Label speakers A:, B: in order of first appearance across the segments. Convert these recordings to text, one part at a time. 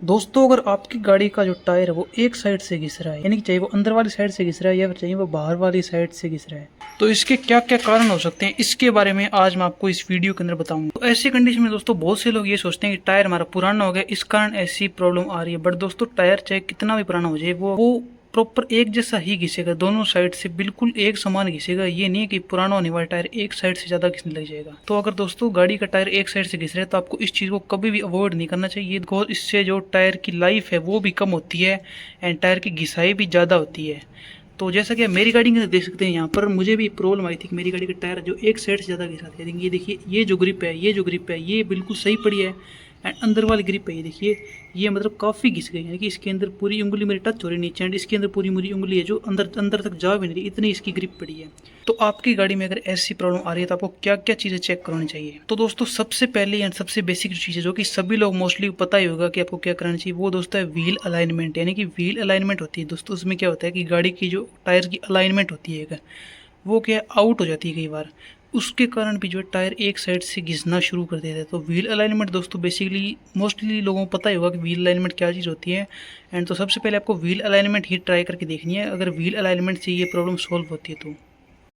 A: दोस्तों अगर आपकी गाड़ी का जो टायर है वो एक साइड से घिस रहा है, यानी कि चाहे वो अंदर वाली साइड से घिस रहा है या फिर चाहे वो बाहर वाली साइड से घिस रहा है, तो इसके क्या क्या कारण हो सकते हैं इसके बारे में आज मैं आपको इस वीडियो के अंदर बताऊंगा। तो ऐसी कंडीशन में दोस्तों बहुत से लोग ये सोचते हैं कि टायर हमारा पुराना हो गया, इस कारण ऐसी प्रॉब्लम आ रही है। बट दोस्तों टायर चाहे कितना भी पुराना हो जाए वो प्रॉपर एक जैसा ही घिसेगा, दोनों साइड से बिल्कुल एक समान घिसेगा। ये नहीं है कि पुराना होने वाला टायर एक साइड से ज्यादा घिसने लग जाएगा। तो अगर दोस्तों गाड़ी का टायर एक साइड से घिस रहा है तो आपको इस चीज को कभी भी अवॉइड नहीं करना चाहिए, बिकॉज इससे जो टायर की लाइफ है वो भी कम होती है एंड टायर की घिसाई भी ज्यादा होती है। तो जैसा कि आप मेरी गाड़ी में देख सकते हैं, यहाँ पर मुझे भी प्रॉब्लम आई थी कि मेरी गाड़ी का टायर जो एक साइड से ज़्यादा घिसा था। ये देखिए, ये जो ग्रिप है ये बिल्कुल सही पड़ी है एंड अंदर वाली ग्रिप है ये देखिए, ये मतलब काफ़ी घिस गई, यानी कि इसके अंदर पूरी उंगली मेरी टच हो रही नीचे एंड इसके अंदर पूरी मेरी उंगली है जो अंदर अंदर तक जा भी नहीं रही, इतनी इसकी ग्रिप पड़ी है। तो आपकी गाड़ी में अगर ऐसी प्रॉब्लम आ रही है तो आपको क्या क्या चीज़ें चेक करनी चाहिए। तो दोस्तों सबसे पहले एंड सबसे बेसिक जो चीज़ है जो कि सभी लोग मोस्टली पता ही होगा कि आपको क्या करना चाहिए, वो दोस्तों है व्हील अलाइनमेंट। यानी कि व्हील अलाइनमेंट होती है दोस्तों, उसमें क्या होता है कि गाड़ी की जो टायर की अलाइनमेंट होती है वो क्या आउट हो जाती है कई बार, उसके कारण भी जो है टायर एक साइड से घिसना शुरू कर देता है। तो व्हील अलाइनमेंट दोस्तों बेसिकली मोस्टली लोगों को पता ही होगा कि व्हील अलाइनमेंट क्या चीज़ होती है एंड तो सबसे पहले आपको व्हील अलाइनमेंट ही ट्राई करके देखनी है, अगर व्हील अलाइनमेंट से ये प्रॉब्लम सॉल्व होती है तो।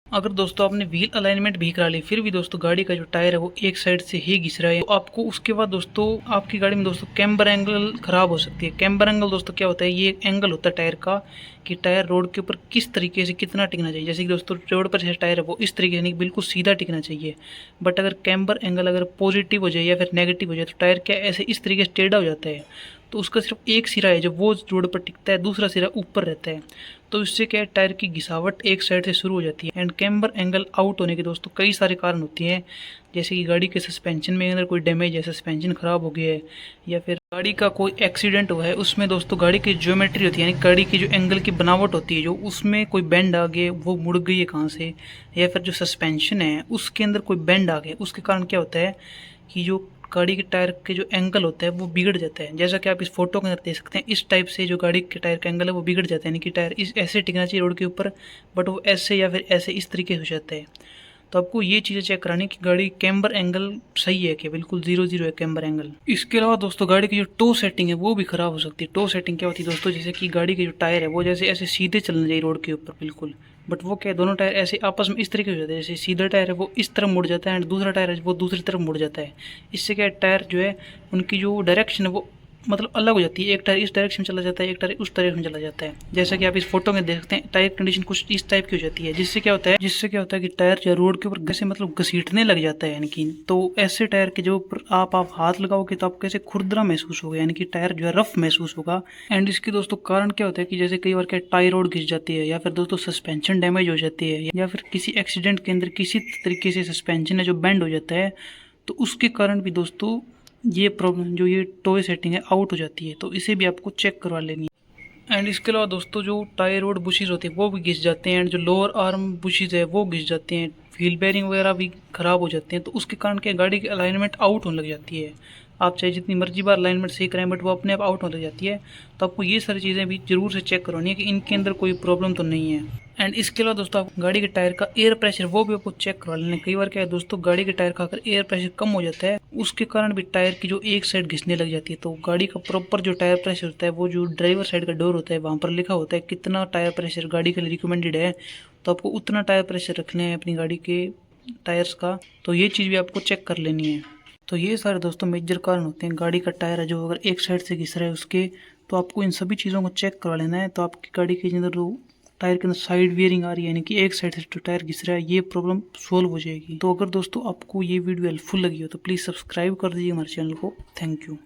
A: अगर दोस्तों आपने व्हील अलाइनमेंट भी करा ली फिर भी दोस्तों गाड़ी का जो टायर है वो एक साइड से ही घिस रहा है, तो आपको उसके बाद दोस्तों आपकी गाड़ी में दोस्तों कैम्बर एंगल खराब हो सकती है। कैम्बर एंगल दोस्तों क्या होता है, ये एक एंगल होता है टायर का कि टायर रोड के ऊपर किस तरीके से कितना टिकना चाहिए। जैसे कि दोस्तों रोड पर जैसे टायर है वो इस तरीके से बिल्कुल सीधा टिकना चाहिए, बट अगर कैम्बर एंगल अगर पॉजिटिव हो जाए या फिर नेगेटिव हो जाए तो टायर क्या ऐसे इस तरीके से टेढ़ा हो जाता है। तो उसका सिर्फ एक सिरा है जो वो रोड पर टिकता है, दूसरा सिरा ऊपर रहता है। तो इससे क्या है टायर की घिसावट एक साइड से शुरू हो जाती है एंड कैम्बर एंगल आउट होने के दोस्तों कई सारे कारण होते हैं, जैसे कि गाड़ी के सस्पेंशन में अगर कोई डैमेज है, सस्पेंशन खराब हो गया है या फिर गाड़ी का कोई एक्सीडेंट हुआ है, उसमें दोस्तों गाड़ी की ज्योमेट्री होती है यानी गाड़ी की जो एंगल की बनावट होती है जो उसमें कोई बेंड आ गया वो मुड़ गई है कहाँ से, या फिर जो सस्पेंशन है उसके अंदर कोई बेंड आ गया, उसके कारण क्या होता है कि जो गाड़ी के टायर के जो एंगल होता है वो बिगड़ जाता है। जैसा कि आप इस फोटो के अंदर देख सकते हैं, इस टाइप से जो गाड़ी के टायर का एंगल है वो बिगड़ जाता है, यानी कि टायर इस ऐसे टिकना चाहिए रोड के ऊपर बट वो ऐसे या फिर ऐसे इस तरीके से हो जाता है। तो आपको ये चीज़ें चेक करानी कि गाड़ी कैम्बर एंगल सही है कि बिल्कुल 0-0 है कैम्बर एंगल। इसके अलावा दोस्तों गाड़ी की जो टो सेटिंग है वो भी खराब हो सकती है। टो सेटिंग क्या होती है दोस्तों, जैसे कि गाड़ी के जो टायर है वो जैसे ऐसे सीधे चलने चाहिए रोड के ऊपर बिल्कुल, बट वो क्या है दोनों टायर ऐसे आपस में इस तरीके हो जाते हैं, जैसे सीधा टायर है वो इस तरफ मुड़ जाता है एंड दूसरा टायर है वो दूसरी तरफ मुड़ जाता है। इससे क्या है टायर जो है उनकी जो डायरेक्शन है वो मतलब अलग हो जाती है, एक टायर इस डायरेक्शन में चला जाता है, एक टायर उस डायरेक्शन में चला जाता है। जैसा कि आप इस फोटो में देखते हैं टायर कंडीशन कुछ इस टाइप की हो जाती है, जिससे क्या होता है कि टायर जो रोड के ऊपर कैसे मतलब घसीटने लग जाता है, यानी कि तो ऐसे टायर के जो ऊपर आप हाथ लगाओगे तो आपको कैसे खुरदरा महसूस होगा, यानी कि टायर जो है रफ महसूस होगा। एंड इसके दोस्तों कारण क्या होता है कि जैसे कई बार क्या टायर रोड घिस जाती है या फिर दोस्तों सस्पेंशन डैमेज हो जाती है या फिर किसी एक्सीडेंट के अंदर किसी तरीके से सस्पेंशन है जो बेंड हो जाता है, तो उसके कारण भी दोस्तों ये प्रॉब्लम जो ये टॉय सेटिंग है आउट हो जाती है, तो इसे भी आपको चेक करवा लेनी है। एंड इसके अलावा दोस्तों जो टायर रोड बुशीज होते हैं वो भी घिस जाते हैं एंड जो लोअर आर्म बुशीज है वो घिस जाते हैं, व्हील बेयरिंग वगैरह भी खराब हो जाते हैं, तो उसके कारण क्या गाड़ी की अलाइनमेंट आउट होने लग जाती है। आप चाहे जितनी मर्जी बार अलाइनमेंट सही कराएं बट वो अपने आप आउट होने लग जाती है। तो आपको ये सारी चीज़ें भी जरूर से चेक करवानी है कि इनके अंदर कोई प्रॉब्लम तो नहीं है। एंड इसके अलावा दोस्तों आप गाड़ी के टायर का एयर प्रेशर वो भी आपको चेक करवा लेना। कई बार क्या है दोस्तों गाड़ी के टायर का अगर एयर प्रेशर कम हो जाता है उसके कारण भी टायर की जो एक साइड घिसने लग जाती है। तो गाड़ी का प्रॉपर जो टायर प्रेशर होता है वो जो ड्राइवर साइड का डोर होता है वहाँ पर लिखा होता है कितना टायर प्रेशर गाड़ी के लिए रिकमेंडेड है, तो आपको उतना टायर प्रेशर रखना है अपनी गाड़ी के टायर्स का। तो ये चीज़ भी आपको चेक कर लेनी है। तो ये सारे दोस्तों मेजर कारण होते हैं गाड़ी का टायर है जो अगर एक साइड से घिस रहा है उसके, तो आपको इन सभी चीज़ों को चेक करवा लेना है। तो आपकी गाड़ी के अंदर जो टायर के अंदर साइड वियरिंग आ रही है यानी कि एक साइड से जो टायर घिस रहा है ये प्रॉब्लम सोल्व हो जाएगी। तो अगर दोस्तों आपको ये वीडियो हेल्पफुल लगी हो तो प्लीज़ सब्सक्राइब कर दीजिए हमारे चैनल को। Thank you.